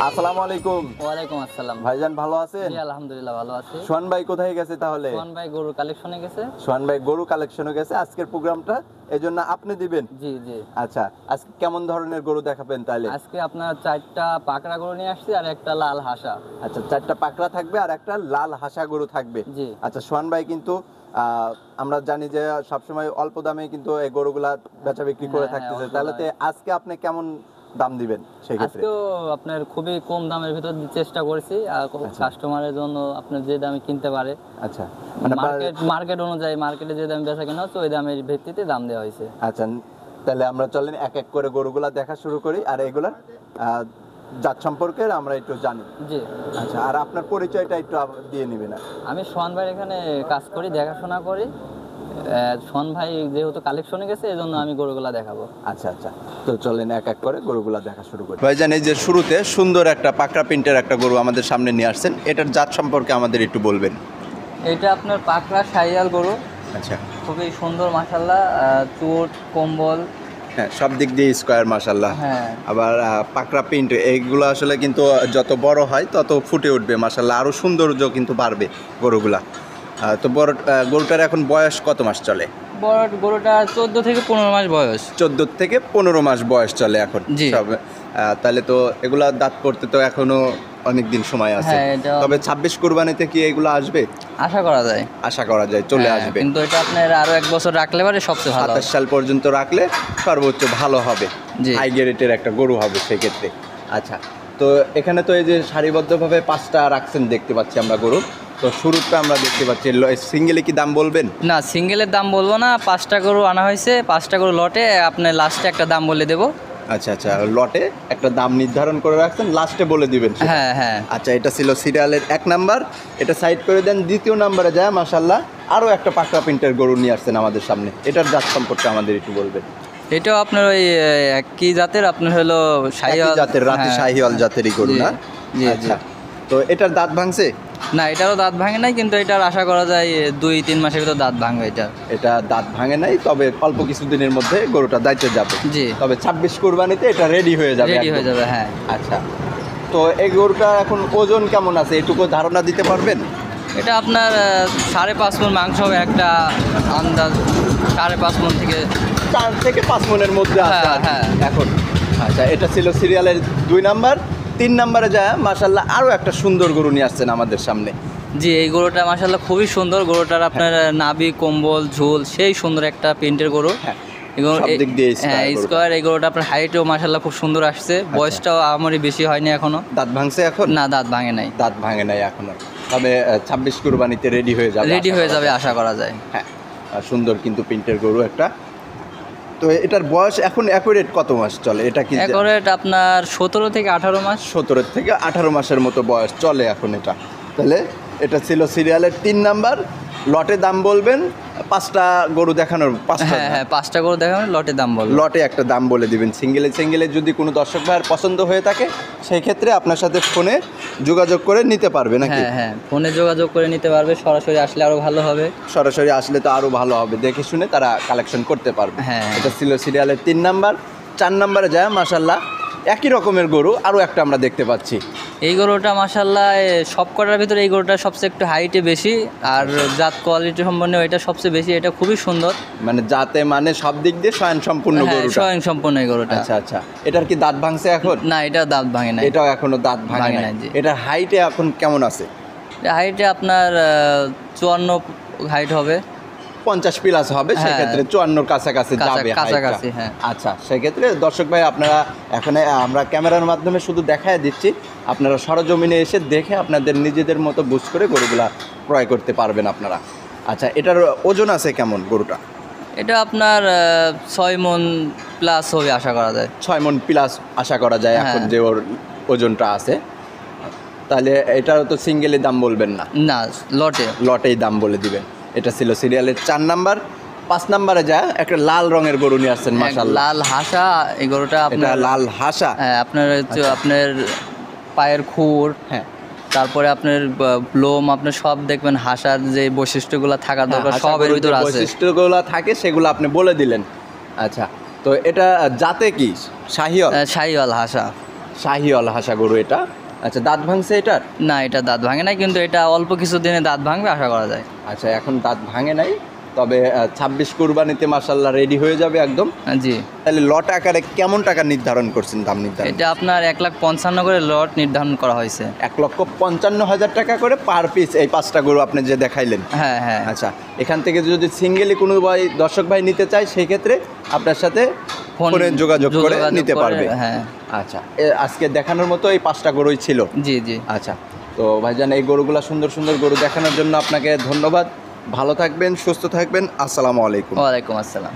আসসালামু আলাইকুম। ওয়ালাইকুম আসসালাম। ভাইজান ভালো আছেন? জি আলহামদুলিল্লাহ ভালো আছি। সোহান ভাই কোথায় গেছে তাহলে? সোহান ভাই গরু কালেকশনে গেছে। সোহান ভাই গরু কালেকশনে গেছে আজকের প্রোগ্রামটা এজন্য আপনি দিবেন? জি জি। আচ্ছা, আজকে কেমন ধরনের গরু দেখাবেন তাহলে? আজকে আপনার 4টা পাকড়া গরু নিয়ে আসছি আর একটা লাল হাসা। আচ্ছা, 4টা পাকড়া থাকবে আর একটা লাল হাসা গরু থাকবে। জি। আচ্ছা, সোহান ভাই কিন্তু আমরা জানি যে সবসময় অল্প দামে কিন্তু এই গরুগুলা বেচা বিক্রি করে থাকতেছে, তাহলে আজকে আপনি কেমন দাম দিবেন সেই ক্ষেত্রে? আজকেও আপনার খুবই কম দামের ভিতর চেষ্টা করেছি আর কাস্টমারের জন্য আপনার যে দামে কিনতে পারে। আচ্ছা, মানে মার্কেট অনুযায়ী মার্কেটে যে দামে বেচা কেনা হচ্ছে ওই দামের ভিত্তিতে দাম দেওয়া হয়েছে। আচ্ছা, তাহলে আমরা চলেন এক এক করে গরুগুলা দেখা শুরু করি আর এগুলার জাত সম্পর্কে আমরা একটু জানি। জি। আচ্ছা, আর আপনার পরিচয়টা একটু দিয়ে নিবেন। আমি সোহান ভাইয়ের এখানে কাজ করি, দেখাশোনা করি। সোহান ভাই যেহেতু কালেকশনে গেছে এজন্য আমি গরুগুলা দেখাবো। আচ্ছা আচ্ছা, তো চলেন এক এক করে গরুগুলা দেখা শুরু করি। ভাইজান, এই যে শুরুতে সুন্দর একটা পাকড়া প্রিন্টের একটা গরু আমাদের সামনে নিয়ে আসছেন, এটার জাত সম্পর্কে আমাদের একটু বলবেন। এটা আপনার পাকড়া শাহিয়াল গরু। আচ্ছা, খুবই সুন্দর মাশাআল্লাহ, চোট কম্বল হ্যাঁ সব দিক দিয়ে স্কোয়ার মাশাআল্লাহ। হ্যাঁ, আবার পাকড়া প্রিন্ট এইগুলো আসলে কিন্তু যত বড় হয় তত ফুটে উঠবে মাশাআল্লাহ, আরো সৌন্দর্য কিন্তু বাড়বে গরুগুলা। তো বড় গরুটার এখন বয়স কত মাস চলে? বড় গরুটা 14 থেকে 15 মাস বয়স। 14 থেকে 15 মাস বয়স চলে এখন সব। তাহলে তো এগুলা দাঁত পড়তে তো এখনো অনেক দিন সময় আছে। তবে 26 কুরবানিতে কি এগুলো আসবে? আশা করা যায়, চলে আসবে। কিন্তু এটা আপনার আরো 1 বছর রাখলে পারে সবচেয়ে ভালো। 27 সাল পর্যন্ত রাখলে সর্বোচ্চ ভালো হবে, হাই গ্রেডের একটা গরু হবে সেক্ষেত্রে। আচ্ছা, তো এখানে তো এই যে সারিবদ্ধভাবে 5টা রাখছেন দেখতে পাচ্ছি আমরা গরু। তো শুরুটা আমরা দেখতে পাচ্ছি, সিঙ্গেলে কি দাম বলবেন? না, সিঙ্গেলের দাম বলবো না। 5টা গরু আনা হয়েছে, 5টা গরু লটে আপনি লাস্টে একটা দাম বলে দেবো। আচ্ছা আচ্ছা, লটে একটা দাম নির্ধারণ করে রাখছেন, লাস্টে বলে দিবেন। হ্যাঁ হ্যাঁ। আচ্ছা, এটা ছিল সিরিয়ালের 1 নাম্বার, এটা সাইড করে দেন। 2য় নাম্বারে যায় মাশাআল্লাহ আরও একটা পাকড়া প্রিন্টের গরু নিয়ে আসছেন আমাদের সামনে, এটার জাত সম্পর্কে আমাদের একটু বলবেন। এটাও আপনার ওই একই জাতের, আপনার হলো শাহিওয়াল জাতের, রাতি শাহিওয়াল জাতেরই গরু না? জি। আচ্ছা, তো এটার দাঁত ভাঙছে? না, এটারও দাঁত ভাঙে নাই, কিন্তু এটার আশা করা যায় 2-3 মাসের ভিতর দাঁত ভাঙবে। এটা দাঁত ভাঙে নাই, তবে অল্প কিছুদিনের মধ্যে গরুটা দাইতে যাবে। জি। তবে 26 কুরবানিতে এটা রেডি হয়ে যাবে। হ্যাঁ। আচ্ছা, তো এই গরুটা এখন ওজন কেমন আছে এটুকু ধারণা দিতে পারবেন? এটা আপনার 5.5 মণ মাংস হবে, একটা আন্দাজ 5.5 মণ থেকে 4 থেকে 5 মণের মধ্যে আছে। হ্যাঁ এখন আচ্ছা, এটা ছিল সিরিয়ালের 2 নাম্বার। 3 নাম্বারে যায় মাশাআল্লাহ আরও একটা সুন্দর গরু নিয়ে আসছেন আমাদের সামনে। জি, এই গরুটা মাশাআল্লাহ খুবই সুন্দর। গরুটার আপনার নাভি কম্বল ঝোল সেই সুন্দর একটা প্রিন্টের গরু। স্কোয়ার। এই গরুটা আপনার হাইটও মাশাআল্লাহ খুব সুন্দর আসছে। বয়সটাও আমারই বেশি হয়নি এখনো। দাঁত ভাঙছে এখন? না, দাঁত ভাঙে নাই এখনো, তবে 26 কুরবানিতে রেডি হয়ে যাবে আশা করা যায়। হ্যাঁ, সুন্দর কিন্তু প্রিন্টের গরু একটা। তো এটার বয়স এখন অ্যাকুরেট কত মাস চলে? এটা কি অ্যাকুরেট আপনার 17 থেকে 18 মাস। 17 থেকে 18 মাসের মতো বয়স চলে এখন এটা। তাহলে এটা ছিল সিরিয়ালের 3 নাম্বার। লটে দাম বলবেন, 5টা গরু দেখানোর। হ্যাঁ, 5টা গরু দেখানোর লটে দাম বলবেন। লটে একটা দাম বলে দিবেন। সিঙ্গেলে যদি কোনো দর্শক ভাইয়ের পছন্দ হয়ে থাকে সেই ক্ষেত্রে আপনার সাথে ফোনে যোগাযোগ করে নিতে পারবে নাকি? হ্যাঁ, ফোনে যোগাযোগ করে নিতে পারবে। সরাসরি আসলে আরো ভালো হবে। সরাসরি আসলে তো আরো ভালো হবে, দেখে শুনে তারা কালেকশন করতে পারবে। হ্যাঁ, এটা ছিল সিরিয়ালের 3 নাম্বার। 4 নাম্বারে যায় মাশাআল্লাহ একই রকমের গরু আরও একটা আমরা দেখতে পাচ্ছি। এই গরুটা মাশাআল্লাহ সব কটার ভিতরে এই গরুটা সবচেয়ে একটু হাইটে বেশি, আর জাত কোয়ালিটি সম্পন্ন এটা সবচেয়ে বেশি। এটা খুবই সুন্দর, মানে জাতে মানে সব দিক দিয়ে স্বয়ংসম্পূর্ণ গরু। স্বয়ংসম্পূর্ণ এই গরুটা। আচ্ছা আচ্ছা, এটার কি দাঁত ভাঙছে এখন? না, এটা দাঁত ভাঙে না। এটাও এখনো দাঁত ভাঙে না। এটার হাইটে এখন কেমন আছে? হাইটে আপনার 54 হাইট হবে। 50 প্লাস হবে, হ্যাঁ। সেক্ষেত্রে 54 কাছাকাছি যাবে কাছাকাছি, হাইটটা। হ্যাঁ। আচ্ছা, সেক্ষেত্রে দর্শক ভাই আপনারা এখানে আমরা ক্যামেরার মাধ্যমে শুধু দেখায় দিচ্ছি, আপনারা সরজমিনে এসে দেখে আপনাদের নিজেদের মতো বুঝ করে গরুগুলা ক্রয় করতে পারবেন আপনারা। আচ্ছা, এটার ওজন আছে কেমন গরুটা? এটা আপনার 6 মণ প্লাস হবে আশা করা যায়। 6 মণ প্লাস আশা করা যায় এখন হ্যাঁ। যে ওর ওজনটা আছে। তাহলে এটারও তো সিঙ্গেলি দাম বলবেন না, না, লটে। লটেই দাম বলে দিবেন। এটা ছিল সিরিয়ালের 4 নাম্বার। 5 নাম্বারে যা একটা লাল রঙের গরু নিয়ে আসছেন, এক মাশাআল্লাহ। লাল হাসা, এই গরুটা এটা আপনার লাল হাসা। হ্যাঁ, আপনার হচ্ছে আচ্ছা। আপনার পায়ের খুর, হ্যাঁ, তারপরে আপনার লোম, আপনার সব দেখবেন হাসার যে বৈশিষ্ট্যগুলো থাকা দরকার হাসা সব এর গরুর ভিতর যে আছে। বৈশিষ্ট্যগুলো থাকে সেগুলো আপনি বলে দিলেন। আচ্ছা, তো এটা জাতে কি? শাহিওয়াল? শাহিওয়াল হাসা। শাহিওয়াল হাসা গরু এটা। আচ্ছা, দাঁত ভাঙছে এটার? না, এটা দাঁত ভাঙে নাই, কিন্তু এটা অল্প কিছু দিনে দাঁত ভাঙবে আশা করা যায়। আচ্ছা, এখন দাঁত ভাঙে নাই, তবে 26 কুরবানিতে মাশাআল্লাহ রেডি হয়ে যাবে একদম। জি। তাহলে লট আকারে কেমন টাকা নির্ধারণ করছেন, দাম নির্ধারণ? এটা আপনার 1,55,000 করে লট নির্ধারণ করা হয়েছে। 1,55,000 টাকা করে পার পিস এই 5টা গরু আপনি যে দেখাইলেন। হ্যাঁ হ্যাঁ। আচ্ছা, এখান থেকে যদি সিঙ্গেলি কোনো ভাই দর্শক ভাই নিতে চায়, সেই ক্ষেত্রে আপনার সাথে ফোনে যোগাযোগ করে নিতে পারবে। হ্যাঁ। আচ্ছা, আজকে দেখানোর মতো এই 5টা গরুই ছিল। জি জি। আচ্ছা, তো ভাইজান এই গরুগুলা সুন্দর সুন্দর গরু দেখানোর জন্য আপনাকে ধন্যবাদ। ভালো থাকবেন, সুস্থ থাকবেন। আসসালামু আলাইকুম। ওয়ালাইকুম আসসালাম।